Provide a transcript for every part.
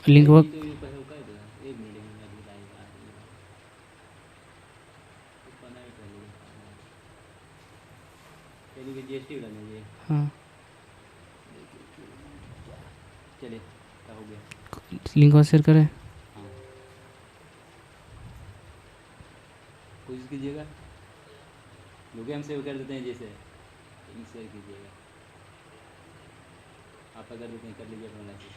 Link work तो ये पैसा कर दो एक मिनट में मैं बताएगा तो पना ही पहले भी जीएसटी डालना ये हाँ चले क्या हो गया लिंक वर्क शेयर करें। हाँ कोशिश कीजिएगा लोग हम सेव कर देते हैं जैसे लिंक शेयर कीजिएगा आप कर देते हैं कर लीजिए अपना मैसेज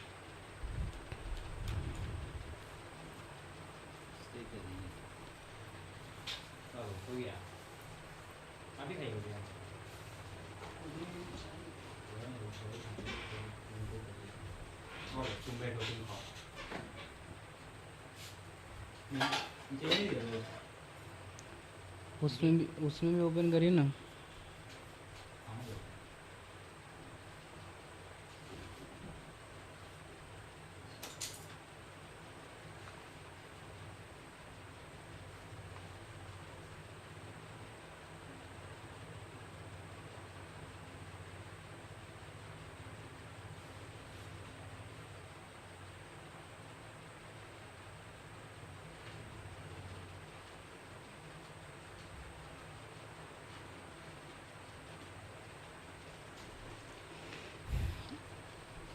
स्टे करिए हो गया अभी खाई हो गया तुम बैठो तुम खाओ उसमें भी ओपन करिए ना।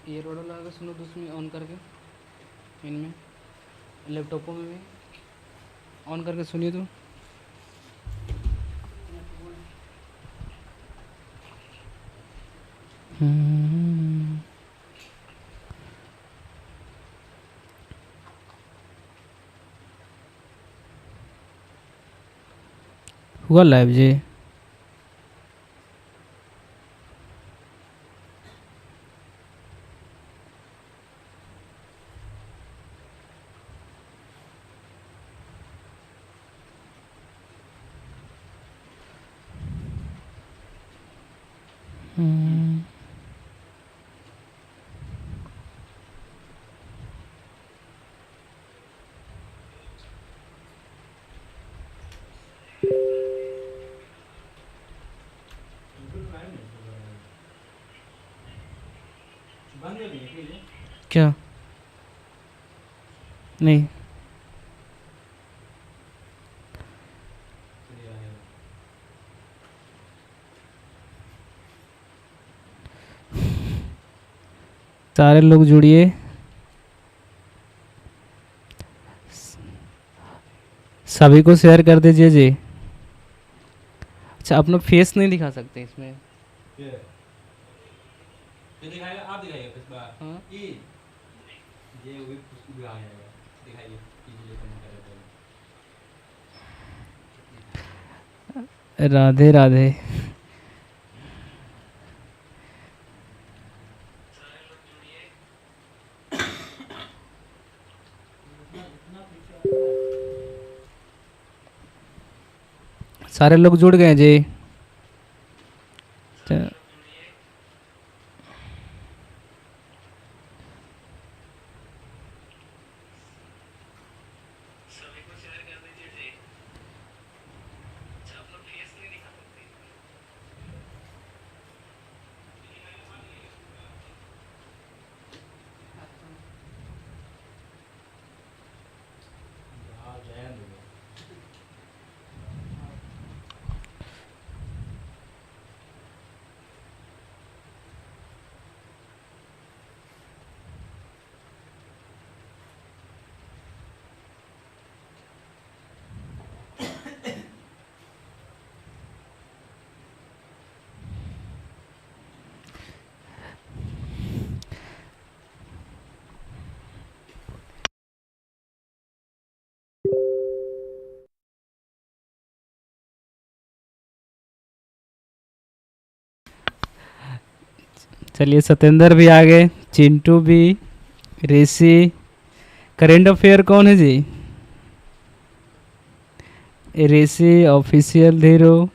ये रोड लगा के सुनो तो उसमें ऑन करके इनमें लैपटॉपों में भी ऑन करके सुनिए तो। हुआ लाइव जी। क्या नहीं सारे लोग जुड़िए सभी को शेयर कर दीजिए जी। अच्छा अपना फेस नहीं दिखा सकते इसमें। ये दिखाएगा आप दिखाइएगा इस बार हाँ ये भी आ जाएगा दिखाइए कीजिए कमेंट करें राधे राधे। सारे लोग जुड़ गए जी। चलिए सत्येंद्र भी आ गए, चिंटू भी, ऋषि। करेंट अफेयर कौन है जी? ऋषि ऑफिशियल धीरो।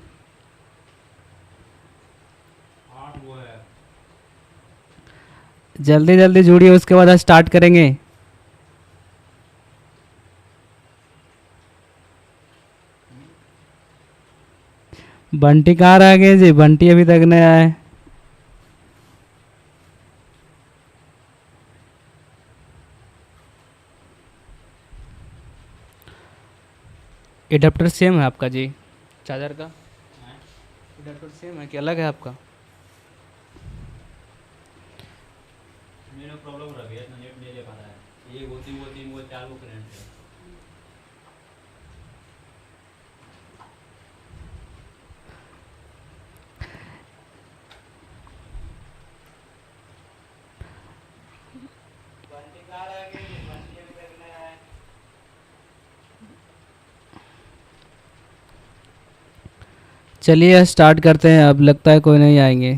जल्दी जल्दी जुड़िए उसके बाद स्टार्ट करेंगे। बंटी कहाँ रह गए जी? बंटी अभी तक नहीं आए। एडाप्टर सेम है आपका जी चार्जर का? एडाप्टर सेम है कि अलग है आपका? मेरा प्रॉब्लम रह गया, नेट नहीं ले पा रहा है, ये वो चार वो करंट है। चलिए स्टार्ट करते हैं, अब लगता है कोई नहीं आएंगे।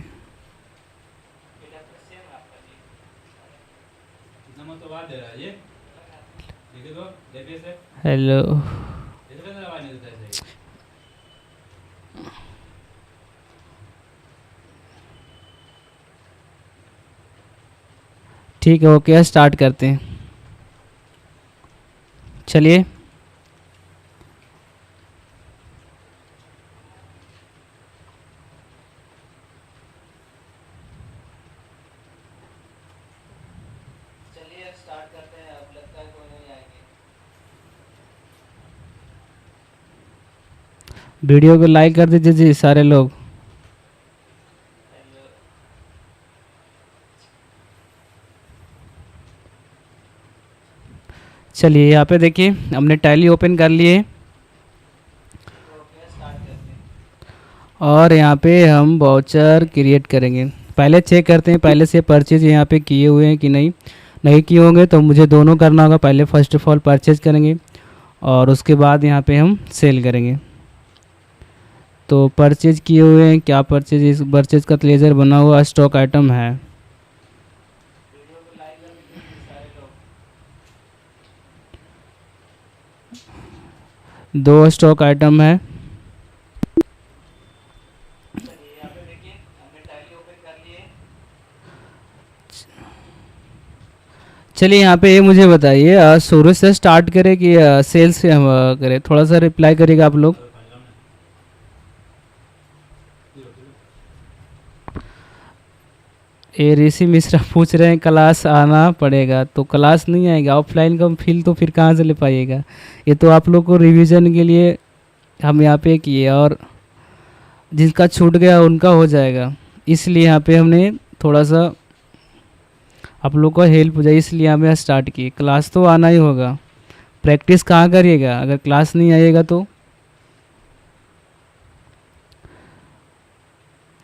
कितना मत तो बात दे रहा है ये, देखिए तो देखिए से हेलो, इधर से आवाज नहीं देता है सही। ठीक है ओके स्टार्ट करते हैं। चलिए स्टार्ट करते हैं, अब लगता है कोई नहीं आएंगे। वीडियो को लाइक कर दीजिए जी सारे लोग। चलिए यहाँ पे देखिए हमने टैली ओपन कर लिए और यहाँ पे हम वाउचर क्रिएट करेंगे। पहले चेक करते हैं पहले से परचेज यहाँ पे किए हुए हैं कि नहीं, नहीं किए होंगे तो मुझे दोनों करना होगा। पहले फर्स्ट ऑफ ऑल परचेज करेंगे और उसके बाद यहाँ पे हम सेल करेंगे। तो परचेज किए हुए हैं क्या? परचेज, इस परचेज का लेजर बना हुआ स्टॉक आइटम है। दो स्टॉक आइटम है। चलिए यहाँ पे ये मुझे बताइए शुरू से स्टार्ट करें कि सेल्स से हम करें? थोड़ा सा रिप्लाई करिएगा आप लोग। ये ऋषि मिश्रा पूछ रहे हैं क्लास आना पड़ेगा, तो क्लास नहीं आएगा, ऑफलाइन का फील तो फिर कहाँ से ले पाइएगा? ये तो आप लोग को रिवीजन के लिए हम यहाँ पे किए और जिसका छूट गया उनका हो जाएगा, इसलिए यहाँ पे हमने थोड़ा सा आप लोग को हेल्प हो जाए इसलिए हमें स्टार्ट की। क्लास तो आना ही होगा, प्रैक्टिस कहाँ करिएगा अगर क्लास नहीं आएगा तो?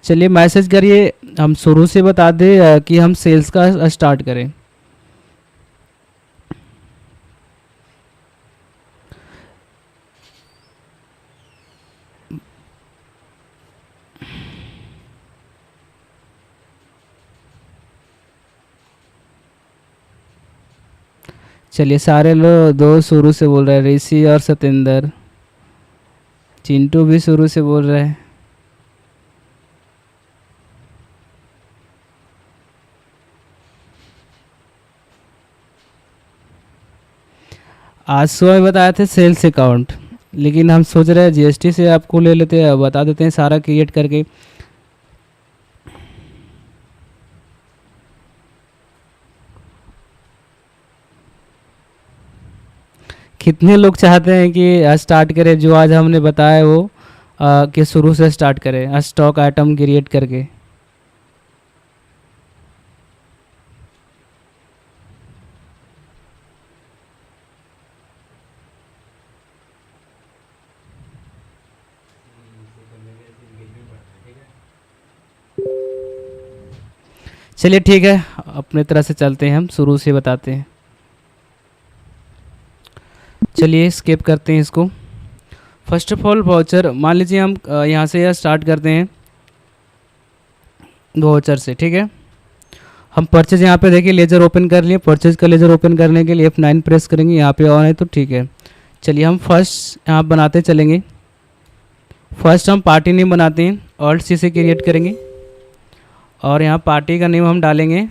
चलिए मैसेज करिए, हम शुरू से बता दें कि हम सेल्स का स्टार्ट करें। चलिए सारे लोग दो शुरू से बोल रहे हैं, ऋषि और सतेंद्र, चिंटू भी शुरू से बोल रहे हैं। आज सुबह बताए थे सेल्स अकाउंट, लेकिन हम सोच रहे हैं जीएसटी से आपको ले लेते हैं, बता देते हैं सारा क्रिएट करके। कितने लोग चाहते हैं कि स्टार्ट करें जो आज हमने बताया वो कि शुरू से स्टार्ट करें स्टॉक आइटम क्रिएट करके? चलिए ठीक है अपने तरह से चलते हैं, हम शुरू से बताते हैं। चलिए स्किप करते हैं इसको। फर्स्ट ऑफ ऑल वाउचर, मान लीजिए हम यहाँ से यह स्टार्ट करते हैं वाउचर से, ठीक है। हम परचेज यहाँ पे देखिए लेजर ओपन कर लिए, परचेज का लेजर ओपन करने के लिए F9 प्रेस करेंगे, यहाँ पे ऑन है तो ठीक है। चलिए हम फर्स्ट यहाँ बनाते चलेंगे। फर्स्ट हम पार्टी नेम बनाते हैं, ऑल्ट सी से क्रिएट करेंगे और यहाँ पार्टी का नेम हम डालेंगे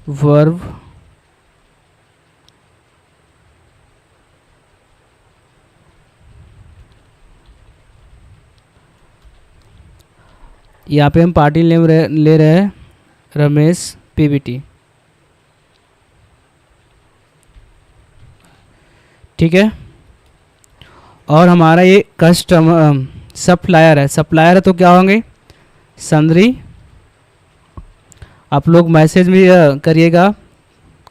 वर्ब यहाँ पे हम पार्टी नेम ले रहे हैं रमेश पीवीटी। ठीक है। और हमारा ये कस्टमर सप्लायर है, सप्लायर है तो क्या होंगे सन्ड्री। आप लोग मैसेज भी करिएगा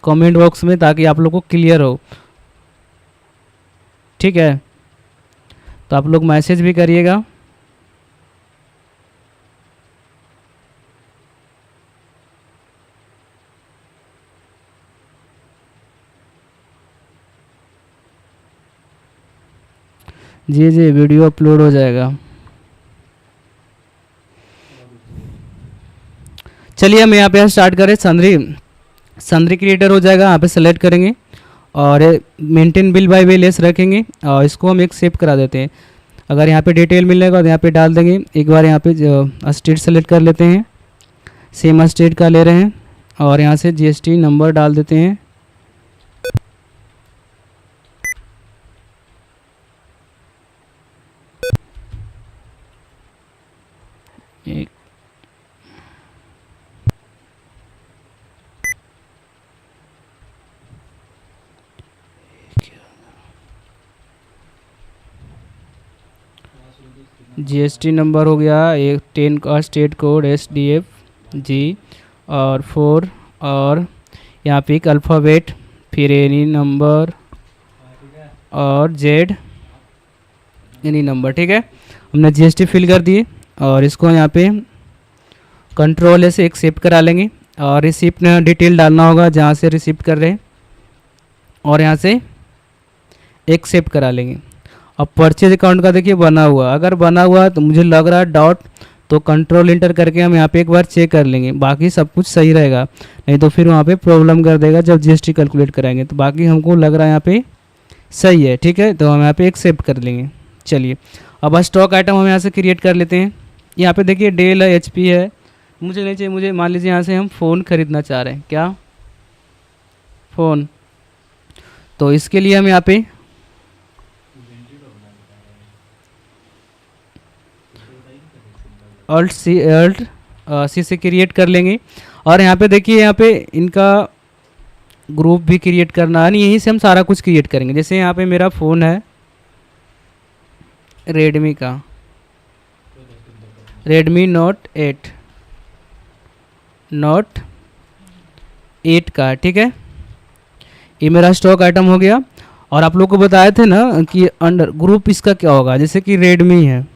कमेंट बॉक्स में ताकि आप लोग को क्लियर हो। ठीक है, तो आप लोग मैसेज भी करिएगा। जी जी, वीडियो अपलोड हो जाएगा। चलिए हम यहाँ पे स्टार्ट करें। सन्ड्री क्रिएटर हो जाएगा, यहाँ पे सेलेक्ट करेंगे और मेंटेन बिल बाय लेस रखेंगे और इसको हम एक सेव करा देते हैं। अगर यहाँ पे डिटेल मिलेगा तो यहाँ पे डाल देंगे। एक बार यहाँ पे स्टेट सेलेक्ट कर लेते हैं, सेम स्टेट का ले रहे हैं और यहाँ से जीएसटी नंबर डाल देते हैं। एक जीएसटी नंबर हो गया, एक 10 का स्टेट कोड SDF जी और 4 और यहाँ पे एक अल्फ़ाबेट, फिर एनी नंबर और जेड एनी नंबर। ठीक है, हमने जीएसटी फिल कर दिए और इसको यहाँ पे कंट्रोल से एक्सेप्ट करा लेंगे और रिसिप्ट डिटेल डालना होगा जहाँ से रिसिप्ट कर रहे हैं और यहाँ से एक्सेप्ट करा लेंगे। अब परचेज अकाउंट का देखिए बना हुआ, अगर बना हुआ तो मुझे लग रहा है डॉट, तो कंट्रोल इंटर करके हम यहाँ पे एक बार चेक कर लेंगे, बाकी सब कुछ सही रहेगा, नहीं तो फिर वहाँ पे प्रॉब्लम कर देगा जब जीएसटी कैलकुलेट कराएंगे। तो बाकी हमको लग रहा है यहाँ पे सही है। ठीक है, तो हम यहाँ पे एक्सेप्ट कर लेंगे। चलिए अब स्टॉक आइटम हम यहाँ से क्रिएट कर लेते हैं। यहाँ पे देखिए डेल है, HP है, मुझे नहीं चाहिए। मुझे मान लीजिए यहाँ से हम फ़ोन ख़रीदना चाह रहे हैं, क्या फ़ोन, तो इसके लिए हम यहाँ पे Alt C से क्रिएट कर लेंगे। और यहाँ पे देखिए यहाँ पे इनका ग्रुप भी क्रिएट करना है, यहीं से हम सारा कुछ क्रिएट करेंगे। जैसे यहाँ पे मेरा फ़ोन है रेडमी का, रेडमी नोट 8 का। ठीक है, ये मेरा स्टॉक आइटम हो गया। और आप लोग को बताए थे ना कि अंडर ग्रुप इसका क्या होगा, जैसे कि रेडमी है,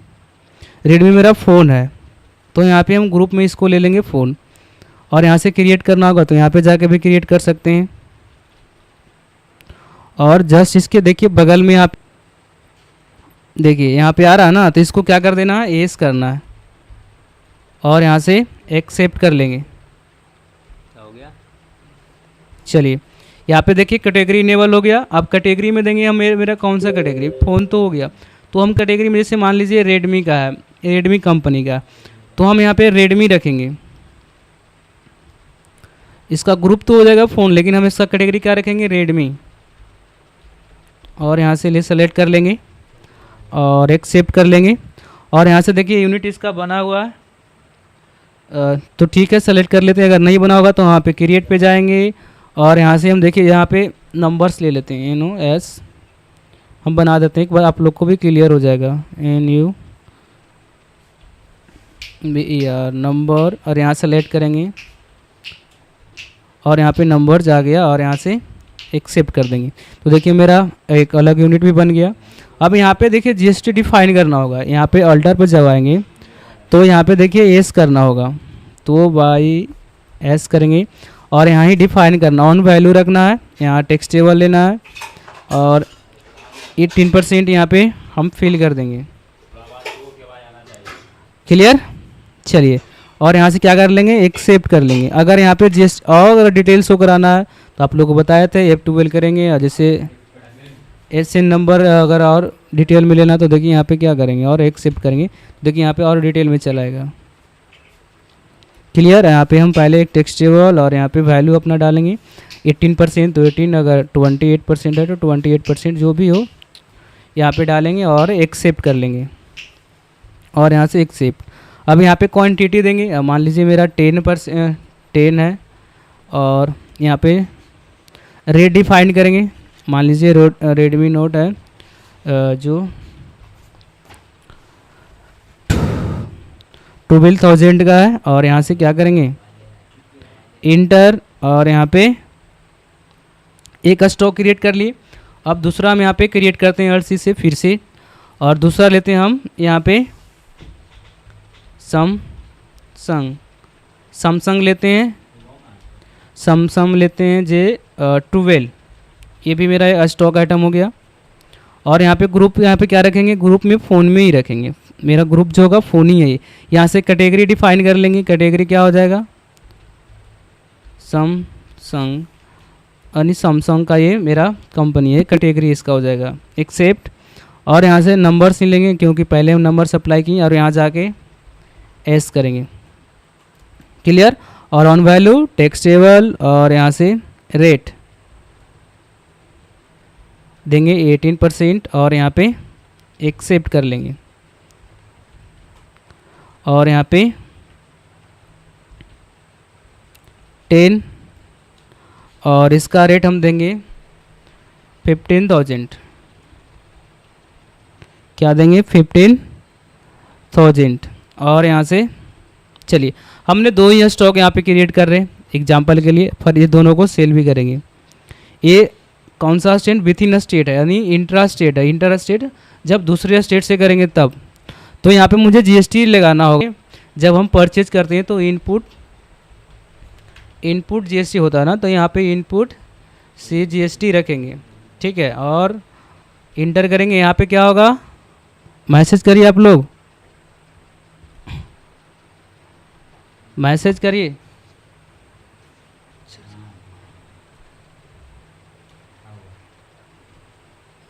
रेडमी मेरा फ़ोन है, तो यहाँ पे हम ग्रुप में इसको ले लेंगे फ़ोन और यहाँ से क्रिएट करना होगा तो यहाँ पे जाके भी क्रिएट कर सकते हैं। और जस्ट इसके देखिए बगल में आप देखिए यहाँ पे आ रहा है ना, तो इसको क्या कर देना है, एस करना है और यहाँ से एक्सेप्ट कर लेंगे। क्या हो गया? चलिए यहाँ पे देखिए कैटेगरी इनेबल हो गया। अब कैटेगरी में देंगे हम, मेरा कौन सा कैटेगरी, फ़ोन तो हो गया, तो हम कैटेगरी में जैसे मान लीजिए रेडमी का है, रेडमी कंपनी का, तो हम यहाँ पे रेडमी रखेंगे। इसका ग्रुप तो हो जाएगा फ़ोन, लेकिन हम इसका कैटेगरी क्या रखेंगे, रेडमी। और यहाँ से ले सेलेक्ट कर लेंगे और एक्सेप्ट कर लेंगे। और यहाँ से देखिए यूनिट इसका बना हुआ है, तो ठीक है सेलेक्ट कर लेते हैं। अगर नहीं बना होगा तो वहाँ पे क्रिएट पे जाएंगे और यहाँ से हम देखिए यहाँ पे नंबर्स ले लेते हैं, NOS हम बना देते हैं, एक बार आप लोग को भी क्लियर हो जाएगा। NUBER नंबर और यहाँ सेलेक्ट करेंगे और यहाँ पे नंबर्स आ गया और यहाँ से एक्सेप्ट कर देंगे। तो देखिए मेरा एक अलग यूनिट भी बन गया। अब यहाँ पे देखिए जीएसटी डिफाइन करना होगा, यहाँ पे अल्टर पर जब आएंगे तो यहाँ पे देखिए एस करना होगा, तो बाई एस करेंगे और यहाँ ही डिफाइन करना, ऑन वैल्यू रखना है, यहाँ टेक्सटेबल लेना है और 18% यहाँ पे हम फिल कर देंगे। क्लियर, चलिए और यहाँ से क्या कर लेंगे, एक्सेप्ट कर लेंगे। अगर यहाँ पे जीएसटी और अगर डिटेल्स शो कराना है तो आप लोग को बताए थे F12 करेंगे, और जैसे SN नंबर अगर और डिटेल में लेना तो देखिए यहाँ पे क्या करेंगे और एक्सेप्ट करेंगे, देखिए यहाँ पे और डिटेल में चला आएगा। क्लियर, यहाँ पे हम पहले एक टेक्सटेबल और यहाँ पे वैल्यू अपना डालेंगे 18% तो 18, अगर 28% है तो 28% जो भी हो यहाँ पे डालेंगे और एक्सेप्ट कर लेंगे और यहाँ से एक्सेप्ट। अब यहाँ पे क्वांटिटी देंगे, मान लीजिए मेरा 10 है। और यहाँ पे रेट डिफाइन करेंगे। मान लीजिए रेडमी नोट है जो 12,000 का है, और यहाँ से क्या करेंगे इंटर, और यहाँ पे एक स्टॉक क्रिएट कर लिए। अब दूसरा हम यहाँ पे क्रिएट करते हैं अर्सी से फिर से, और दूसरा लेते हैं हम यहाँ पे सैमसंग लेते हैं, सैमसंग लेते हैं जे 12। ये भी मेरा स्टॉक आइटम हो गया। और यहाँ पे ग्रुप, यहाँ पे क्या रखेंगे, ग्रुप में फ़ोन में ही रखेंगे। मेरा ग्रुप जो होगा फ़ोन ही है ये। यहाँ से कैटेगरी डिफाइन कर लेंगे। कैटेगरी क्या हो जाएगा सैमसंग, यानी सैमसंग का ये मेरा कंपनी है, कैटेगरी इसका हो जाएगा एक्सेप्ट। और यहाँ से नंबर्स ही लेंगे क्योंकि पहले हम नंबर सप्लाई किए, और यहाँ जाके एस करेंगे। क्लियर। और ऑन वैल्यू टेक्स्ट टेबल, और यहाँ से रेट देंगे 18%, और यहाँ पे एक्सेप्ट कर लेंगे। और यहाँ पे 10, और इसका रेट हम देंगे 15,000। क्या देंगे 15,000। और यहाँ से चलिए हमने दो ही स्टॉक यहाँ पे क्रिएट कर रहे हैं एग्जांपल के लिए, फिर ये दोनों को सेल भी करेंगे। ये कौन सा स्टेट, विथ इन स्टेट है, यानी इंट्रा स्टेट है। इंटर स्टेट जब दूसरे स्टेट से करेंगे तब, तो यहाँ पे मुझे जीएसटी लगाना होगा। जब हम परचेज करते हैं तो इनपुट जीएसटी होता है ना, तो यहाँ पे इनपुट से जीएसटी रखेंगे, ठीक है। और इंटर करेंगे। यहाँ पे क्या होगा, मैसेज करिए आप लोग, मैसेज करिए।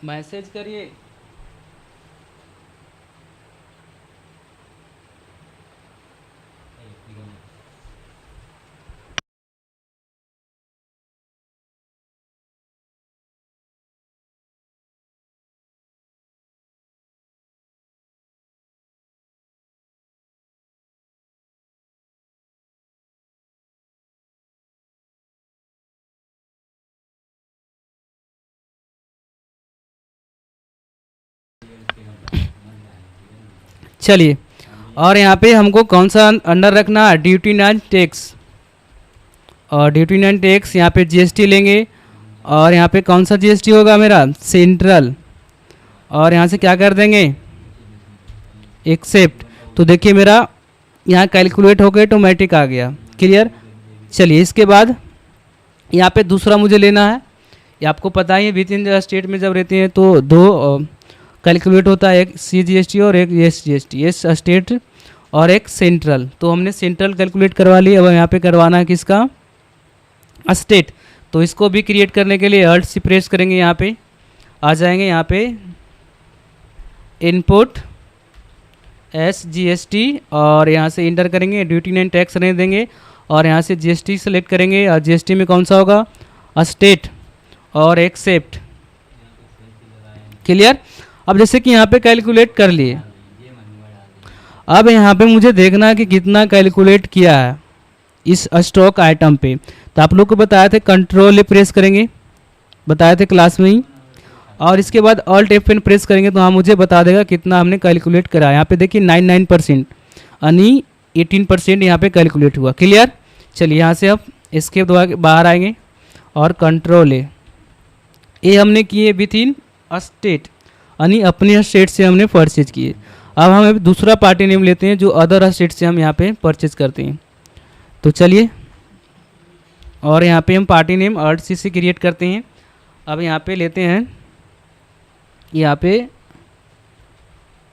मैसेज करिए। चलिए, और यहाँ पे हमको कौन सा अंडर रखना है, ड्यूटी एंड टैक्स। और ड्यूटी एंड टैक्स यहाँ पे जीएसटी लेंगे, और यहाँ पे कौन सा जीएसटी होगा मेरा, सेंट्रल। और यहाँ से क्या कर देंगे, एक्सेप्ट। तो देखिए मेरा यहाँ कैलकुलेट होकर ऑटोमेटिक आ गया। क्लियर। चलिए इसके बाद यहाँ पे दूसरा मुझे लेना है। ये आपको पता ही है, विद इन स्टेट में जब रहते हैं तो दो कैलकुलेट होता है, एक CGST और एक SGST, एस स्टेट और एक सेंट्रल। तो हमने सेंट्रल कैलकुलेट करवा ली। अब यहाँ पे करवाना है किसका, स्टेट। तो इसको भी क्रिएट करने के लिए अल्ट से प्रेस करेंगे, यहाँ पे आ जाएंगे। यहाँ पे इनपुट SGST, और यहाँ से इंटर करेंगे, ड्यूटी एंड टैक्स रहने देंगे, और यहाँ से GST सेलेक्ट करेंगे। और GST में कौन सा होगा, स्टेट, और एक्सेप्ट। क्लियर। अब जैसे कि यहाँ पे कैलकुलेट कर लिए, अब यहाँ पे मुझे देखना है कि कितना कैलकुलेट किया है इस स्टॉक आइटम पे। तो आप लोग को बताया थे कंट्रोल प्रेस करेंगे, बताए थे क्लास में ही, और इसके बाद ऑल्ट F10 प्रेस करेंगे तो हाँ मुझे बता देगा कितना हमने कैलकुलेट करा। यहाँ पे देखिए 99%, यानी 18% यहाँ पे कैलकुलेट हुआ। क्लियर। चलिए यहाँ से अब इसके द्वारा बाहर आएंगे, और कंट्रोल ए हमने किए विथ इन स्टेट, यानी अपने स्टेट से हमने परचेज किए। अब हम दूसरा पार्टी नेम लेते हैं जो अदर स्टेट से हम यहाँ पे परचेज करते हैं। तो चलिए, और यहाँ पे हम पार्टी नेम अल्ट सी से क्रिएट करते हैं। अब यहाँ पे लेते हैं, यहाँ पे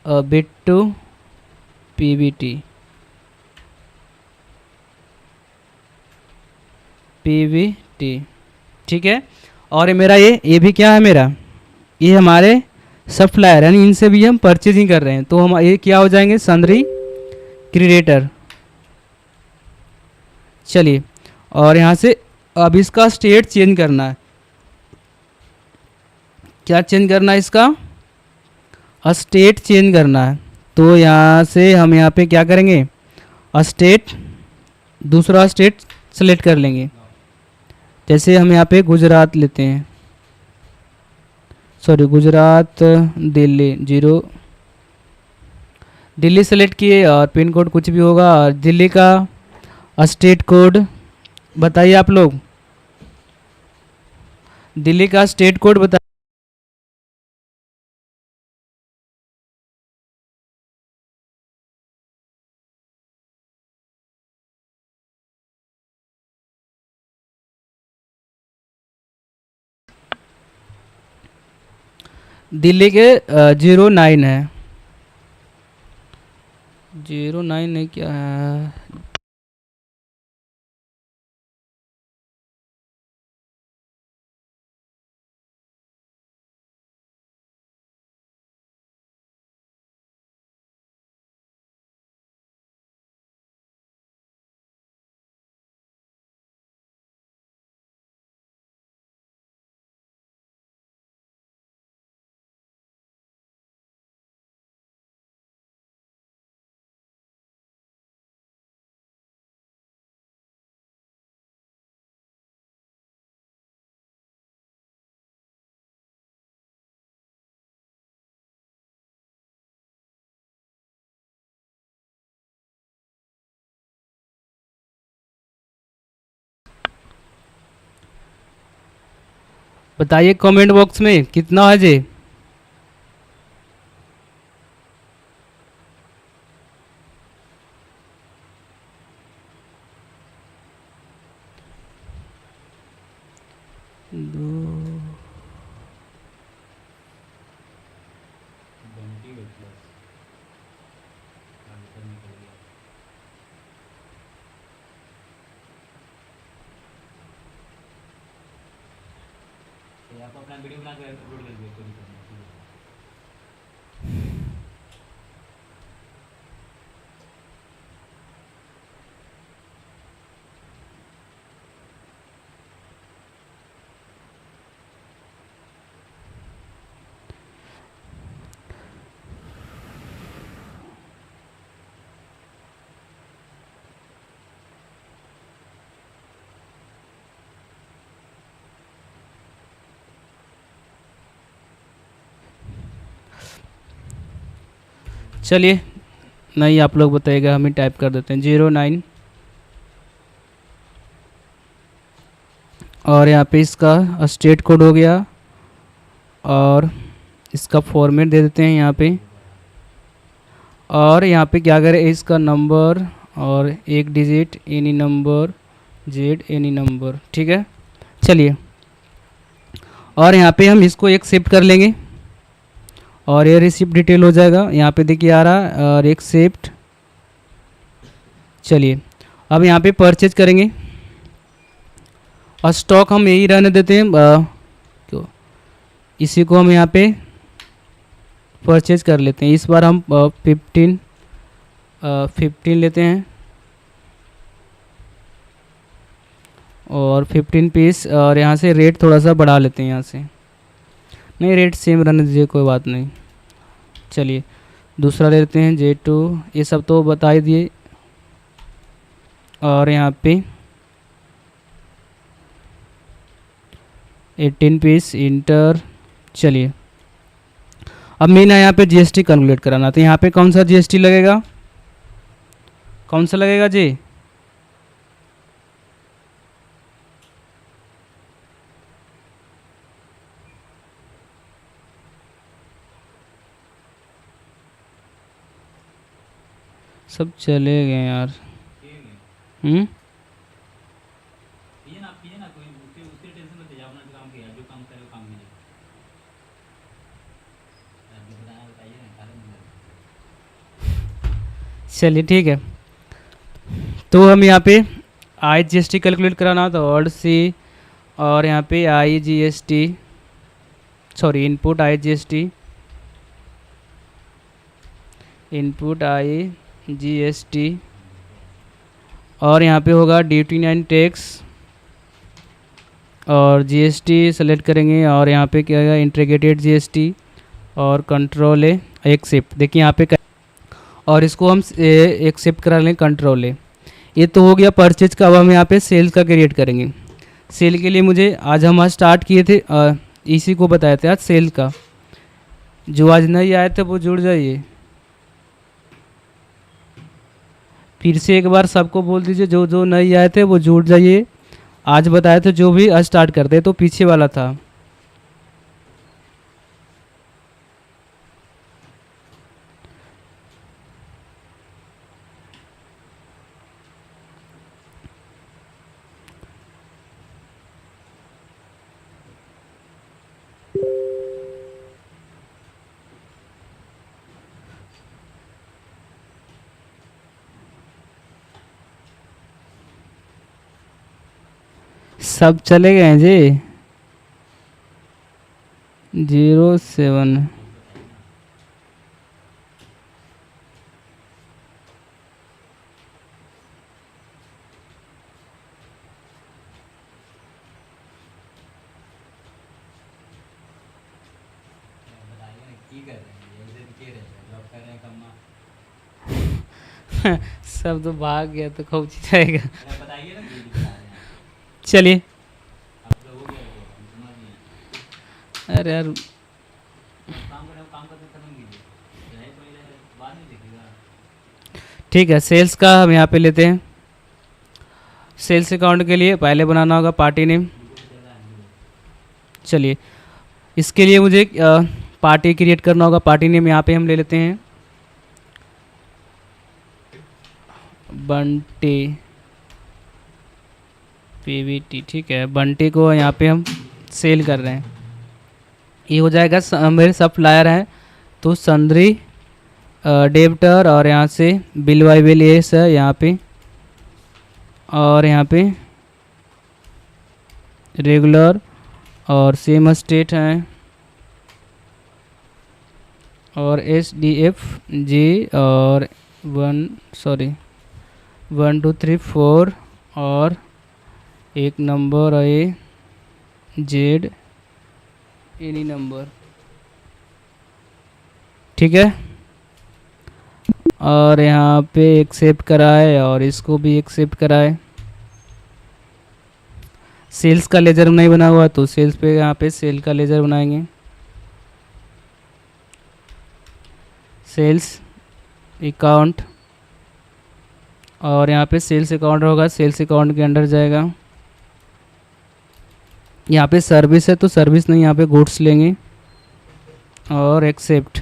बिट्टू PVT, ठीक है। और ये मेरा ये भी क्या है, मेरा ये हमारे सप्लायर, यानी इनसे भी हम परचेजिंग कर रहे हैं। तो हम ये क्या हो जाएंगे, सन्ड्री क्रिएटर। चलिए, और यहाँ से अब इसका स्टेट चेंज करना है। क्या चेंज करना है, इसका स्टेट चेंज करना है। तो यहाँ से हम यहाँ पे क्या करेंगे, स्टेट, दूसरा स्टेट सेलेक्ट कर लेंगे। जैसे हम यहाँ पे गुजरात लेते हैं, सॉरी गुजरात, दिल्ली 0, दिल्ली सेलेक्ट किए और पिन कोड कुछ भी होगा। और दिल्ली का स्टेट कोड बताइए आप लोग, दिल्ली का स्टेट कोड बता। दिल्ली के 09 है, 09 है क्या है? बताइए कमेंट बॉक्स में कितना है जी। बंटी बटलर आंसर निकल गया। तो आप अपना वीडियो बना के अपलोड कर दिया, कोई दिक्कत नहीं। चलिए, नहीं आप लोग बताइएगा, हम ही टाइप कर देते हैं 09। और यहाँ पे इसका स्टेट कोड हो गया और इसका फॉर्मेट दे देते हैं यहाँ पे। और यहाँ पे क्या करें, इसका नंबर और एक digit any number, Z any number, ठीक है। चलिए, और यहाँ पे हम इसको एक्सेप्ट कर लेंगे और ये रिसिप्ट डिटेल हो जाएगा। यहाँ पे देखिए आ रहा है और एक्सेप्ट। चलिए, अब यहाँ पे परचेज करेंगे और स्टॉक हम यही रहने देते हैं, क्यों इसी को हम यहाँ पे परचेज कर लेते हैं। इस बार हम 15 लेते हैं और 15 पीस। और यहाँ से रेट थोड़ा सा बढ़ा लेते हैं, यहाँ से नहीं, रेट सेम रहने दीजिए, कोई बात नहीं। चलिए, दूसरा ले लेते हैं J2, ये सब तो बता ही दिए। और यहाँ पे 18 पीस इंटर। चलिए, अब मेन है यहाँ पे GST कैलकुलेट कराना, तो यहाँ पे कौन सा GST लगेगा, कौन सा लगेगा जी? सब चले गए यार। कीजिए ना, आप कीजिए ना, कोई उसके उसके टेंशन मत लीजिए, अपना जो काम किया, जो काम करे वो काम कीजिए। आप जो बताना बताइए ना, खाली नहीं है। चलिए ठीक है, तो हम यहाँ पे IGST कैलकुलेट कराना तो ऑल्ट सी, और यहाँ पे IGST, sorry input IGST, input IGST, और यहाँ पे होगा ड्यूटी 9 टैक्स और GST सेलेक्ट करेंगे। और यहाँ पे क्या होगा, इंटीग्रेटेड GST और कंट्रोल एक्सेप्ट। देखिए यहाँ पे और इसको हम एक्सेप्ट करा लें कंट्रोल। ये तो हो गया परचेज का। अब हम यहाँ पे सेल्स का क्रिएट करेंगे। सेल के लिए मुझे आज स्टार्ट किए थे, इसी को बताए थे आज सेल का। जो आज नहीं आए थे वो जुड़ जाइए। फिर से एक बार सबको बोल दीजिए, जो जो नहीं आए थे वो जुड़ जाइए। आज बताए थे जो भी आज स्टार्ट करते तो पीछे वाला था। सब चले गए हैं जी। 07 सब तो भाग गया तो कौन सी जाएगा। बताइए ना, बिल बता रहे हैं चलिए। आप लोग, हो गया तो हम समझ गए। अरे यार काम करते खत्म कीजिए, रहे पहले बाद में देखिएगा। ठीक है, सेल्स का हम यहाँ पे लेते हैं। सेल्स अकाउंट के लिए पहले बनाना होगा पार्टी नेम। चलिए, इसके लिए मुझे पार्टी क्रिएट करना होगा। पार्टी नेम यहाँ पे हम ले लेते हैं बंटी PVT। ठीक है, बंटी को यहाँ पे हम सेल कर रहे हैं। ये हो जाएगा मेरे सप्लायर हैं तो सन्ड्री डेबिटर, और यहाँ से बिल बाई बिल एस है यहाँ पे, और यहाँ पे रेगुलर और सेम स्टेट हैं, और SDFG और 1 2 3 4 और एक नंबर है जेड एनी नंबर। ठीक है, और यहाँ पे एक्सेप्ट कराए और इसको भी एक्सेप्ट कराए। सेल्स का लेजर नहीं बना हुआ तो सेल्स पे यहाँ पे सेल का लेजर बनाएंगे। सेल्स अकाउंट, और यहाँ पे सेल्स अकाउंट होगा, सेल्स अकाउंट के अंडर जाएगा। यहाँ पे सर्विस है तो सर्विस नहीं, यहाँ पे गुड्स लेंगे और एक्सेप्ट।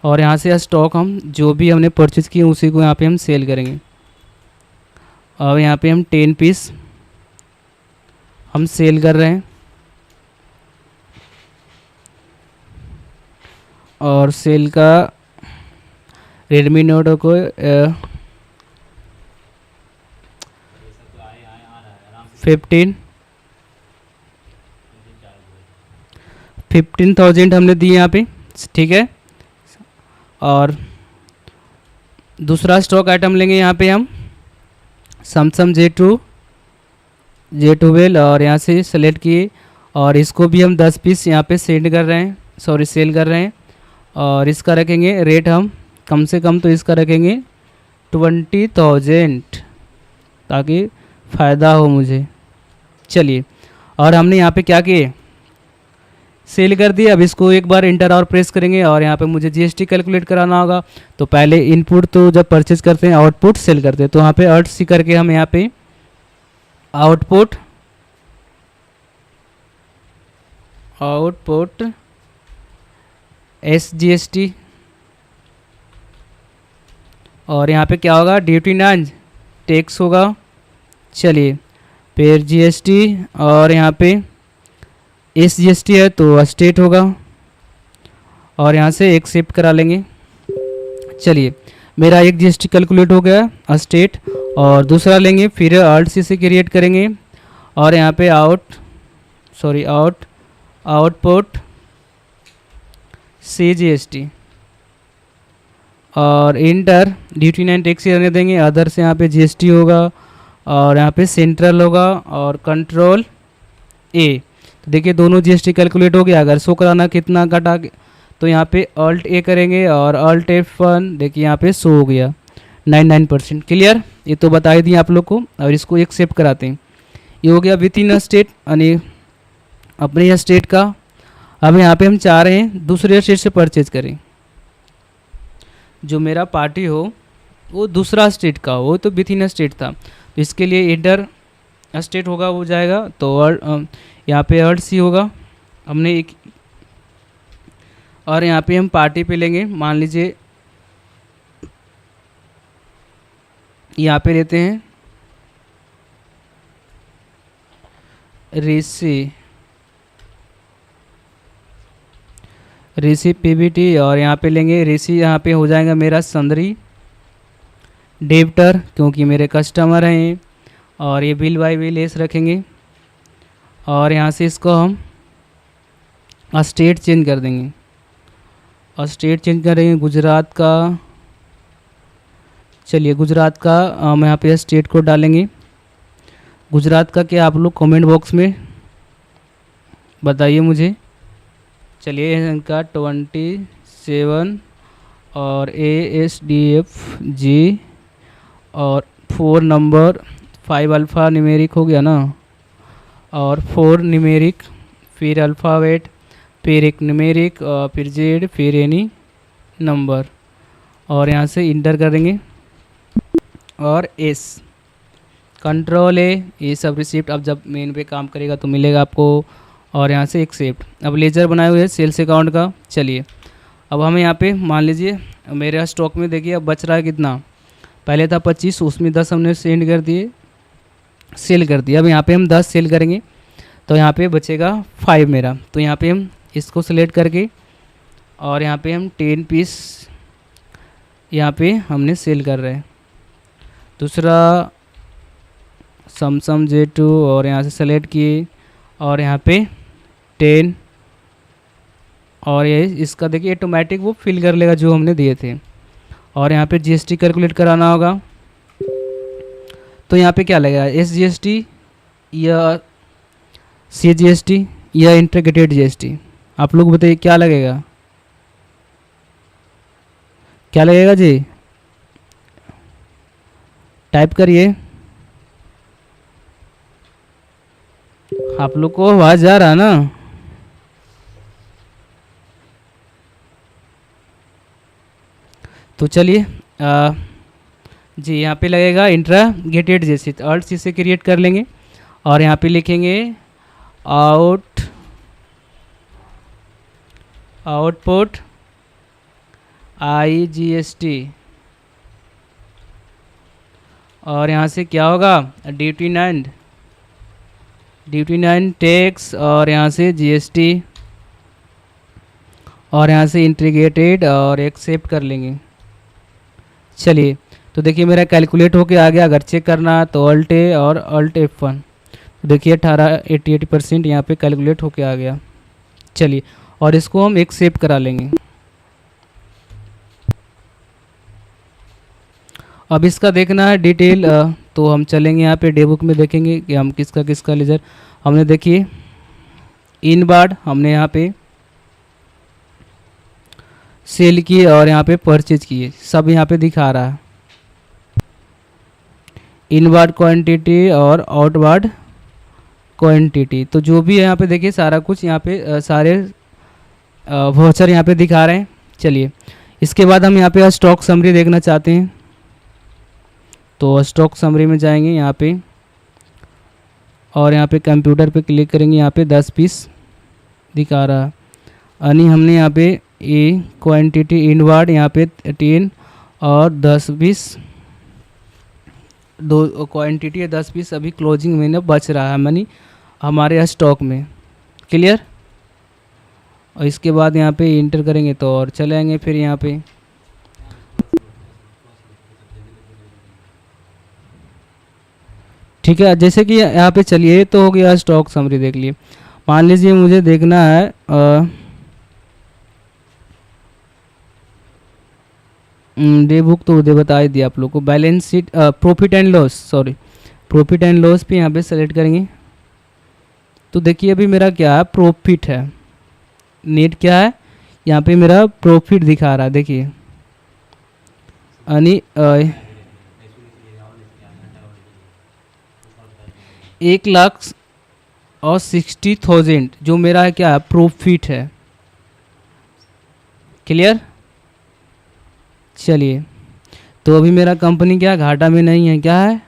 और यहाँ से स्टॉक हम जो भी हमने परचेज़ किए उसी को यहाँ पे हम सेल करेंगे। और यहाँ पे हम 10 पीस हम सेल कर रहे हैं, और सेल का रेडमी नोट को 15,000 हमने दिए यहाँ पे। ठीक है, और दूसरा स्टॉक आइटम लेंगे यहाँ पे हम सैमसंग J12, और यहाँ से सेलेक्ट किए, और इसको भी हम 10 पीस यहाँ पे सेल कर रहे हैं। और इसका रखेंगे रेट हम कम से कम तो इसका रखेंगे 20,000 ताकि फ़ायदा हो मुझे। चलिए, और हमने यहाँ पे क्या किए, सेल कर दिया। अब इसको एक बार इंटर और प्रेस करेंगे, और यहाँ पे मुझे GST कैलकुलेट कराना होगा। तो पहले इनपुट तो जब परचेज करते हैं, आउटपुट सेल करते हैं, तो यहाँ पे अर्ट सी करके हम यहाँ पे आउटपुट SGST, और यहाँ पे क्या होगा, ड्यूटी नॉन टैक्स होगा। चलिए, फिर GST, और यहाँ पे SGST है तो स्टेट होगा, और यहाँ से एक्सेप्ट करा लेंगे। चलिए, मेरा एक GST कैलकुलेट हो गया स्टेट, और दूसरा लेंगे फिर आल्ट सी से क्रिएट करेंगे, और यहाँ पे आउटपुट CGST, और इंटर ड्यूटी 9 टैक्स रहने देंगे। अदर से यहाँ पे GST होगा, और यहाँ पे सेंट्रल होगा, और कंट्रोल A। तो देखिए दोनों GST कैलकुलेट हो गया। अगर शो कराना कितना कटा तो यहाँ पे Alt A करेंगे, और Alt F1 देखिए यहाँ पे शो हो गया 99%। क्लियर, ये तो बता ही दिए आप लोग को, और इसको एक्सेप्ट कराते हैं। ये हो गया विद इन स्टेट यानी अपने स्टेट का। अब यहाँ पे हम चाह रहे हैं दूसरे स्टेट से परचेज करें, जो मेरा पार्टी हो वो दूसरा स्टेट का हो, तो विद इन स्टेट था, तो इसके लिए इंटर स्टेट होगा वो जाएगा, तो यहाँ पे अर्ड सी होगा हमने एक, और यहाँ पे हम पार्टी पे लेंगे, मान लीजिए यहाँ पे लेते हैं ऋषि पीबीटी, और यहाँ पे लेंगे ऋषि, यहाँ पे हो जाएगा मेरा सन्दरी डेबिटर क्योंकि मेरे कस्टमर हैं, और ये बिल बाय बिल एस रखेंगे, और यहाँ से इसको हम स्टेट चेंज कर देंगे, और स्टेट चेंज करेंगे गुजरात का। चलिए गुजरात का हम यहाँ पे स्टेट कोड डालेंगे। गुजरात का क्या आप लोग कमेंट बॉक्स में बताइए मुझे। चलिए इनका 27 और ASDF G और 4 नंबर 5 अल्फ़ा न्यूमेरिक हो गया ना, और 4 न्यूमेरिक, फिर अल्फ़ाबेट, फिर एक न्यूमेरिक, फिर जेड, फिर एनी नंबर, और यहाँ से इंटर करेंगे, और एस कंट्रोल ए, ये सब रिसिप्ट अब जब मेन पे काम करेगा तो मिलेगा आपको, और यहाँ से एक्सेप्ट। अब लेजर बनाए हुए हैं सेल्स अकाउंट का। चलिए अब हमें यहाँ पे मान लीजिए मेरे स्टॉक में देखिए अब बच रहा है कितना, पहले था 25, उसमें 10 हमने सेंड कर दिए, सेल कर दिया। अब यहाँ पे हम 10 सेल करेंगे तो यहाँ पे बचेगा 5 मेरा, तो यहाँ पे हम इसको सेलेक्ट करके, और यहाँ पे हम 10 पीस यहाँ पे हमने सेल कर रहे हैं। दूसरा समसम J2, और यहाँ से सेलेक्ट किए, और यहाँ पे 10, और ये इसका देखिए ऑटोमेटिक वो फिल कर लेगा जो हमने दिए थे, और यहाँ पे GST कैलकुलेट कराना होगा, तो यहाँ पे क्या लगेगा SGST या CGST या इंटीग्रेटेड GST, आप लोग बताइए क्या लगेगा, क्या लगेगा जी, टाइप करिए। आप लोग को आवाज आ रहा ना? तो चलिए जी यहाँ पे लगेगा इंटीग्रेटेड जैसे, अल्ट सी से क्रिएट कर लेंगे, और यहाँ पे लिखेंगे आउटपुट IGST, और यहाँ से क्या होगा ड्यूटी 9 टैक्स, और यहाँ से GST, और यहाँ से इंटीग्रेटेड, और एक्सेप्ट कर लेंगे। चलिए तो देखिए मेरा कैलकुलेट होके आ गया, अगर चेक करना तो अल्ट ए और अल्ट F1, तो देखिए 88% यहाँ पे कैलकुलेट होके आ गया। चलिए और इसको हम एक्सेप्ट करा लेंगे। अब इसका देखना है डिटेल, तो हम चलेंगे यहाँ पे डे बुक में, देखेंगे कि हम किसका किसका लेजर हमने देखिए इनबार्ड हमने यहाँ पे सेल किए और यहाँ पे परचेज किए, सब यहाँ पे दिखा रहा है इनबार्ड क्वांटिटी और आउटबार्ड क्वांटिटी। तो जो भी है यहाँ पे देखिए सारा कुछ यहाँ पे सारे वाउचर यहाँ पे दिखा रहे हैं। चलिए इसके बाद हम यहाँ पे स्टॉक समरी देखना चाहते हैं, तो स्टॉक समरी में जाएंगे यहाँ पे, और यहाँ पे कंप्यूटर पे क्लिक करेंगे, यहाँ पे 10 पीस दिखा रहा है, यानी हमने यहाँ पे ए क्वांटिटी इनवार्ड यहाँ पे 10 और 10 पीस, दो क्वांटिटी है 10 पीस अभी क्लोजिंग में बच रहा है मनी हमारे स्टॉक में। क्लियर। और इसके बाद यहाँ पे इंटर करेंगे तो और चले आएंगे फिर यहाँ पे ठीक है। जैसे कि यहाँ पे चलिए तो हो गया स्टॉक समरी देख लिए। मान लीजिए मुझे देखना है डे बुक, तो उधर बता ही दिया आप लोग को। Balance sheet profit and loss, sorry profit and loss पे यहाँ पे सेलेक्ट करेंगे, तो देखिए अभी मेरा क्या है प्रॉफिट है, नेट क्या है यहाँ पे मेरा प्रॉफिट दिखा रहा है देखिए, यानी 1,60,000 जो मेरा है क्या प्रॉफिट है। क्लियर। चलिए, तो अभी मेरा कंपनी क्या घाटा में नहीं है, क्या है